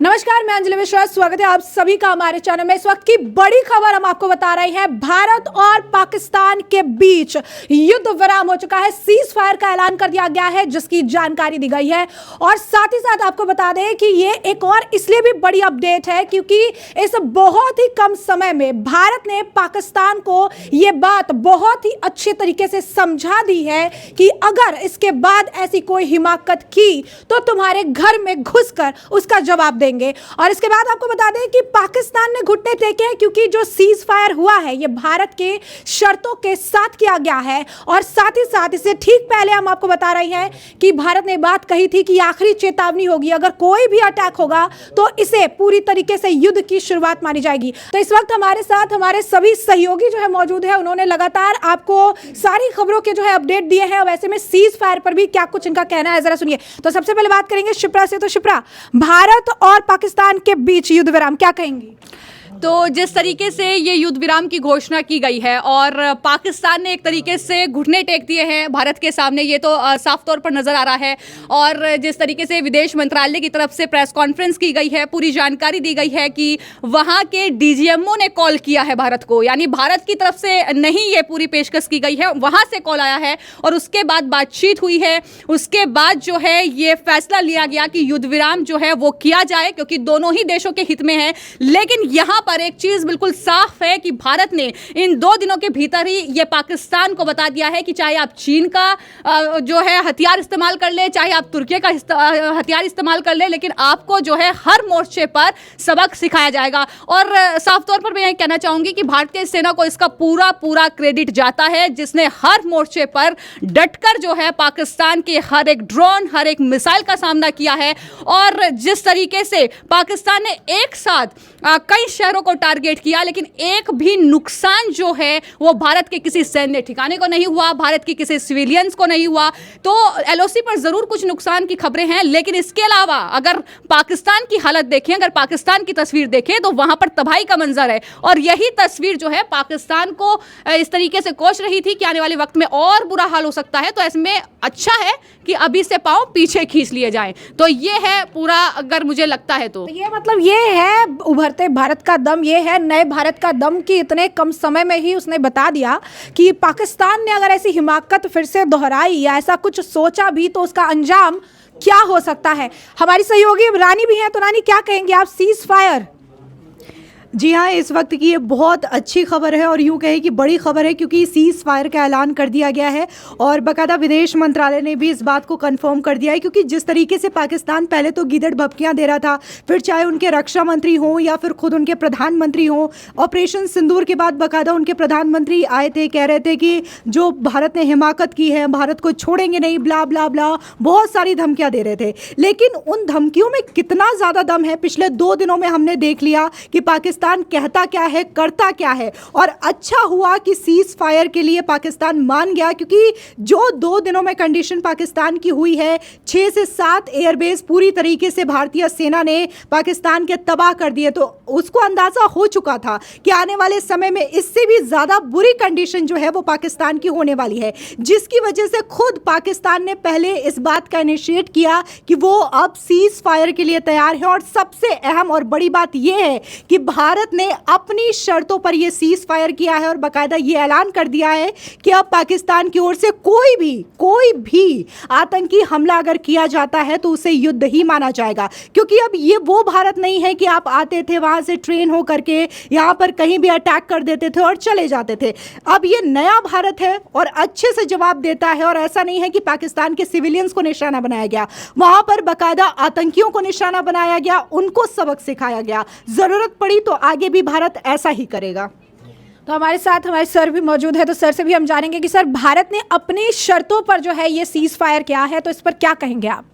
नमस्कार, मैं अंजलि मिश्रा। स्वागत है आप सभी का हमारे चैनल में। इस वक्त की बड़ी खबर हम आपको बता रहे हैं। भारत और पाकिस्तान के बीच युद्ध विराम हो चुका है, सीज फायर का ऐलान कर दिया गया है, जिसकी जानकारी दी गई है। और साथ ही साथ आपको बता दें कि ये एक और इसलिए भी बड़ी अपडेट है क्योंकि इस बहुत ही कम समय में भारत ने पाकिस्तान को ये बात बहुत ही अच्छे तरीके से समझा दी है कि अगर इसके बाद ऐसी कोई हिमाकत की तो तुम्हारे घर में घुसकर उसका जवाब देंगे। और इसके बाद आपको बता दें कि पाकिस्तान ने घुटने टेके हैं क्योंकि जो सीज फायर हुआ है ये भारत के शर्तों के साथ किया गया है। और साथ ही साथ इससे ठीक पहले हम आपको बता रहे हैं कि भारत ने बात कही थी कि आखिरी चेतावनी होगी, अगर कोई भी अटैक होगा तो इसे पूरी तरीके से युद्ध की शुरुआत मानी जाएगी। तो इस वक्त हमारे साथ हमारे सभी सहयोगी जो है मौजूद है, उन्होंने लगातार आपको सारी खबरों के जो है अपडेट दिए हैं। वैसे में सीज फायर पर भी क्या कुछ इनका कहना है, जरा सुनिए। तो सबसे पहले बात करेंगे शिप्रा से। तो शिप्रा, भारत और पाकिस्तान के बीच युद्ध विराम, क्या कहेंगी? तो जिस तरीके से ये युद्ध विराम की घोषणा की गई है और पाकिस्तान ने एक तरीके से घुटने टेक दिए हैं भारत के सामने, ये तो साफ तौर पर नज़र आ रहा है। और जिस तरीके से विदेश मंत्रालय की तरफ से प्रेस कॉन्फ्रेंस की गई है, पूरी जानकारी दी गई है कि वहाँ के डीजीएमओ ने कॉल किया है भारत को, यानी भारत की तरफ से नहीं ये पूरी पेशकश की गई है, वहाँ से कॉल आया है और उसके बाद बातचीत हुई है। उसके बाद जो है ये फैसला लिया गया कि युद्ध विराम जो है वो किया जाए, क्योंकि दोनों ही देशों के हित में है। लेकिन यहाँ पर एक चीज बिल्कुल साफ है कि भारत ने इन 2 दिनों के भीतर ही ये पाकिस्तान को बता दिया है कि चाहे आप चीन का जो है हथियार इस्तेमाल कर ले, चाहे आप तुर्की का हथियार इस्तेमाल कर ले, लेकिन आपको जो है हर मोर्चे पर सबक सिखाया जाएगा। और साफ तौर पर मैं यह कहना चाहूंगी कि भारतीय सेना को इसका पूरा क्रेडिट जाता है, जिसने हर मोर्चे पर डटकर जो है पाकिस्तान के हर एक ड्रोन, हर एक मिसाइल का सामना किया है। और जिस तरीके से पाकिस्तान ने एक साथ कई शहरों को टारगेट किया, लेकिन एक भी नुकसान जो है वो भारत के किसी सैन्य ठिकाने को नहीं हुआ, भारत के किसी सिविलियंस को नहीं हुआ। तो एलओसी पर जरूर कुछ नुकसान की खबरें हैं, लेकिन इसके अलावा अगर पाकिस्तान की हालत देखें, अगर पाकिस्तान की तस्वीर देखें तो वहां पर तबाही का मंजर है। और यही तस्वीर जो है पाकिस्तान को इस तरीके से कोच रही थी कि आने वाले वक्त में और बुरा हाल हो सकता है। तो इसमें अच्छा है कि अभी से पांव पीछे खींच लिए जाएं। तो ये है पूरा, अगर मुझे लगता है तो ये मतलब ये है उभरते भारत का दम, ये है नए भारत का दम कि इतने कम समय में ही उसने बता दिया कि पाकिस्तान ने अगर ऐसी हिमाकत फिर से दोहराई या ऐसा कुछ सोचा भी तो उसका अंजाम क्या हो सकता है। हमारी सहयोगी रानी भी हैं, तो रानी क्या कहेंगे आप सीज फायर? जी हाँ, इस वक्त की ये बहुत अच्छी खबर है और यूँ कहें कि बड़ी खबर है, क्योंकि सीज फायर का ऐलान कर दिया गया है और बाकायदा विदेश मंत्रालय ने भी इस बात को कंफर्म कर दिया है। क्योंकि जिस तरीके से पाकिस्तान पहले तो गीदड़ भभकियाँ दे रहा था, फिर चाहे उनके रक्षा मंत्री हों या फिर खुद उनके प्रधानमंत्री हों, ऑपरेशन सिंदूर के बाद बाकायदा उनके प्रधानमंत्री आए थे, कह रहे थे कि जो भारत ने हिमाकत की है, भारत को छोड़ेंगे नहीं, ब्ला ब्ला ब्ला, बहुत सारी धमकियाँ दे रहे थे। लेकिन उन धमकियों में कितना ज़्यादा दम है, पिछले 2 दिनों में हमने देख लिया कि पाकिस्तान कहता क्या है, करता क्या है। और अच्छा हुआ कि सीज फायर के लिए पाकिस्तान मान गया, क्योंकि जो 2 दिनों में कंडीशन पाकिस्तान की हुई है, 6 से 7 एयरबेस पूरी तरीके से भारतीय सेना ने पाकिस्तान के तबाह कर दिए। तो उसको अंदाजा हो चुका था कि आने वाले समय में इससे भी ज़्यादा बुरी कंडीशन जो है वो पाकिस्तान की होने वाली है, जिसकी वजह से खुद पाकिस्तान ने पहले इस बात का इनिशिएट किया कि वो अब सीज फायर के लिए तैयार है। और सबसे अहम और बड़ी बात यह है कि भारत ने अपनी शर्तों पर यह सीज फायर किया है और बाकायदा ये ऐलान कर दिया है कि अब पाकिस्तान की ओर से कोई भी आतंकी हमला अगर किया जाता है तो उसे युद्ध ही माना जाएगा। क्योंकि अब ये वो भारत नहीं है कि आप आते थे वहां से ट्रेन हो करके यहां पर कहीं भी अटैक कर देते थे और चले जाते थे। अब ये नया भारत है और अच्छे से जवाब देता है। और ऐसा नहीं है कि पाकिस्तान के सिविलियंस को निशाना बनाया गया, वहां पर बाकायदा आतंकियों को निशाना बनाया गया, उनको सबक सिखाया गया। जरूरत पड़ी तो आगे भी भारत ऐसा ही करेगा। तो हमारे साथ हमारे सर भी मौजूद है, तो सर से भी हम जानेंगे कि सर भारत ने अपनी शर्तों पर जो है ये सीज फायर किया है, तो इस पर क्या कहेंगे आप?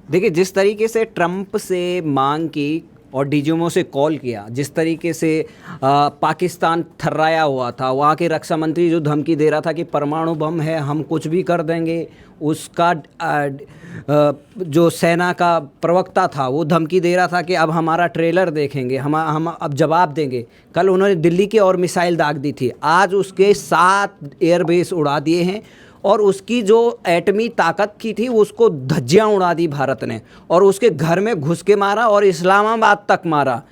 देखिए, जिस तरीके से ट्रंप से मांग की और डीजीएमओ से कॉल किया, जिस तरीके से पाकिस्तान थर्राया हुआ था, वहाँ के रक्षा मंत्री जो धमकी दे रहा था कि परमाणु बम है, हम कुछ भी कर देंगे, उसका जो सेना का प्रवक्ता था वो धमकी दे रहा था कि अब हमारा ट्रेलर देखेंगे, हम अब जवाब देंगे। कल उन्होंने दिल्ली की और मिसाइल दाग दी थी, आज उसके 7 एयरबेस उड़ा दिए हैं और उसकी जो एटमी ताकत की थी उसको धज्जियाँ उड़ा दी भारत ने, और उसके घर में घुस के मारा और इस्लामाबाद तक मारा,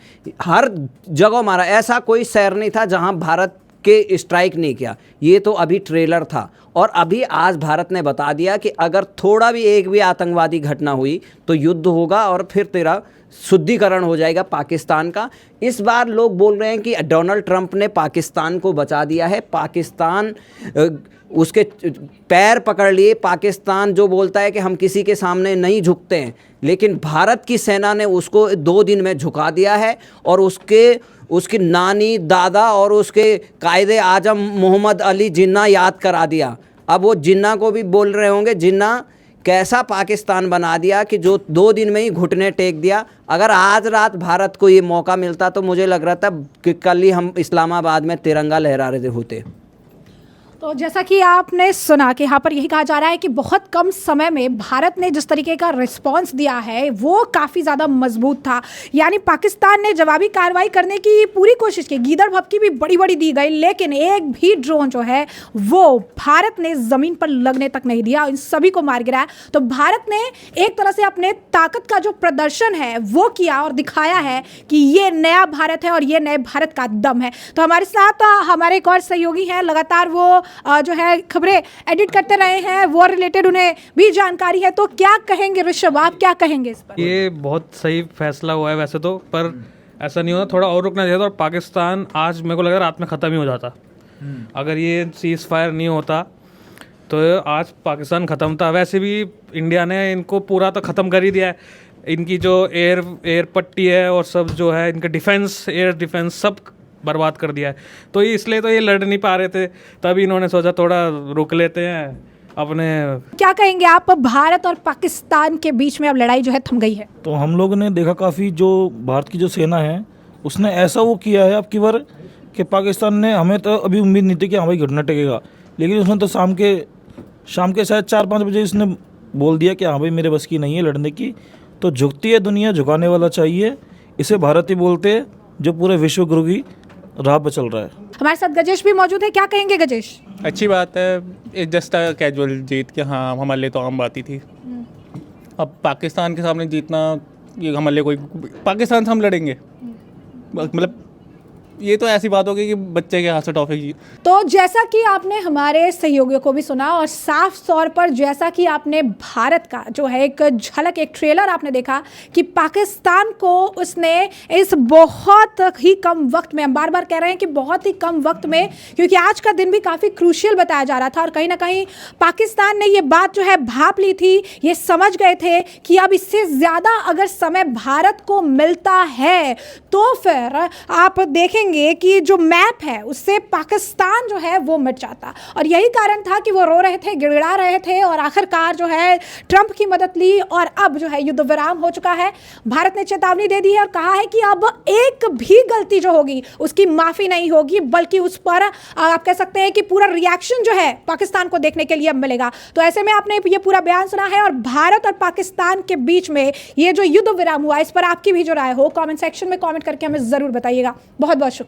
हर जगह मारा। ऐसा कोई शहर नहीं था जहाँ भारत के स्ट्राइक नहीं किया। ये तो अभी ट्रेलर था, और अभी आज भारत ने बता दिया कि अगर थोड़ा भी एक भी आतंकवादी घटना हुई तो युद्ध होगा और फिर तेरा शुद्धिकरण हो जाएगा पाकिस्तान का। इस बार लोग बोल रहे हैं कि डोनाल्ड ट्रंप ने पाकिस्तान को बचा दिया है, पाकिस्तान उसके पैर पकड़ लिए। पाकिस्तान जो बोलता है कि हम किसी के सामने नहीं झुकते हैं, लेकिन भारत की सेना ने उसको 2 दिन में झुका दिया है, और उसकी नानी, दादा और उसके कायदे आजम मोहम्मद अली जिन्ना याद करा दिया। अब वो जिन्ना को भी बोल रहे होंगे, जिन्ना कैसा पाकिस्तान बना दिया कि जो 2 दिन में ही घुटने टेक दिया। अगर आज रात भारत को ये मौका मिलता तो मुझे लग रहा था कि कल ही हम इस्लामाबाद में तिरंगा लहरा रहे होते। तो जैसा कि आपने सुना कि यहाँ पर यही कहा जा रहा है कि बहुत कम समय में भारत ने जिस तरीके का रिस्पांस दिया है वो काफ़ी ज़्यादा मजबूत था। यानी पाकिस्तान ने जवाबी कार्रवाई करने की पूरी कोशिश की, गीदड़ भभकी भी बड़ी बड़ी दी गई, लेकिन एक भी ड्रोन जो है वो भारत ने ज़मीन पर लगने तक नहीं दिया, इन सभी को मार गिराया। तो भारत ने एक तरह से अपने ताकत का जो प्रदर्शन है वो किया और दिखाया है कि ये नया भारत है और ये नए भारत का दम है। तो हमारे साथ हमारे एक और सहयोगी हैं, लगातार वो जो है खबरें एडिट करते रहे हैं, वो रिलेटेड उन्हें भी जानकारी है। तो क्या कहेंगे ऋषभ, आप क्या कहेंगे इस पर? ये बहुत सही फैसला हुआ है वैसे तो, पर ऐसा नहीं होता, थोड़ा और रुकना चाहिए था। और पाकिस्तान आज मेरे को लग रहा है रात में ख़त्म ही हो जाता। अगर ये सीज़ फायर नहीं होता तो आज पाकिस्तान ख़त्म था। वैसे भी इंडिया ने इनको पूरा तो ख़त्म कर ही दिया है। इनकी जो एयर पट्टी है और सब जो है इनका डिफेंस, एयर डिफेंस सब बर्बाद कर दिया है। तो इसलिए तो ये लड़ नहीं पा रहे थे, तभी इन्होंने सोचा थोड़ा रुक लेते हैं अपने। क्या कहेंगे आप, भारत और पाकिस्तान के बीच में अब लड़ाई जो है थम गई है? तो हम लोगों ने देखा काफ़ी, जो भारत की जो सेना है उसने ऐसा वो किया है अब की बार कि पाकिस्तान ने, हमें तो अभी उम्मीद नहीं थी कि हाँ भाई घटना टेकेगा, लेकिन उसने तो शाम के शायद 4-5 बजे उसने बोल दिया कि हाँ भाई मेरे बस की नहीं है लड़ने की। तो झुकती है दुनिया, झुकाने वाला चाहिए, इसे भारत ही बोलते हैं जो पूरे विश्व गुरु की राह पर चल रहा है। हमारे साथ गजेश भी मौजूद है, क्या कहेंगे गजेश? अच्छी बात है, जस्ट कैजुअल जीत के, हाँ हमारे लिए तो आम बात ही थी। अब पाकिस्तान के सामने जीतना ये हमारे लिए कोई, पाकिस्तान से हम लड़ेंगे मतलब ये तो ऐसी बात होगी कि बच्चे के हाथ से टॉफी जीत। तो जैसा कि आपने हमारे सहयोगियों को भी सुना और साफ तौर पर जैसा कि आपने भारत का जो है एक झलक, एक ट्रेलर आपने देखा कि पाकिस्तान को उसने इस बहुत ही कम वक्त में, हम बार बार कह रहे हैं कि बहुत ही कम वक्त में, क्योंकि आज का दिन भी काफ़ी क्रूशियल बताया जा रहा था और कहीं ना कहीं पाकिस्तान ने ये बात जो है भाप ली थी, ये समझ गए थे कि अब इससे ज़्यादा अगर समय भारत को मिलता है तो फिर आप देखेंगे कि जो मैप है उससे पाकिस्तान जो है वो मिट जाता। और यही कारण था कि वो रो रहे थे, गिड़गिड़ा रहे थे और आखिरकार जो है ट्रंप की मदद ली और अब जो है युद्ध विराम हो चुका है। भारत ने चेतावनी दे दी है और कहा है कि अब एक भी गलती जो होगी उसकी माफ़ी नहीं होगी, बल्कि उस पर आप कह सकते हैं कि पूरा रिएक्शन जो है पाकिस्तान को देखने के लिए अब मिलेगा। तो ऐसे में आपने ये पूरा बयान सुना है और भारत और पाकिस्तान के बीच में ये जो युद्ध विराम हुआ, इस पर आपकी भी जो राय हो कमेंट सेक्शन में कमेंट करके हमें ज़रूर बताइएगा। बहुत बहुत शुक्रिया।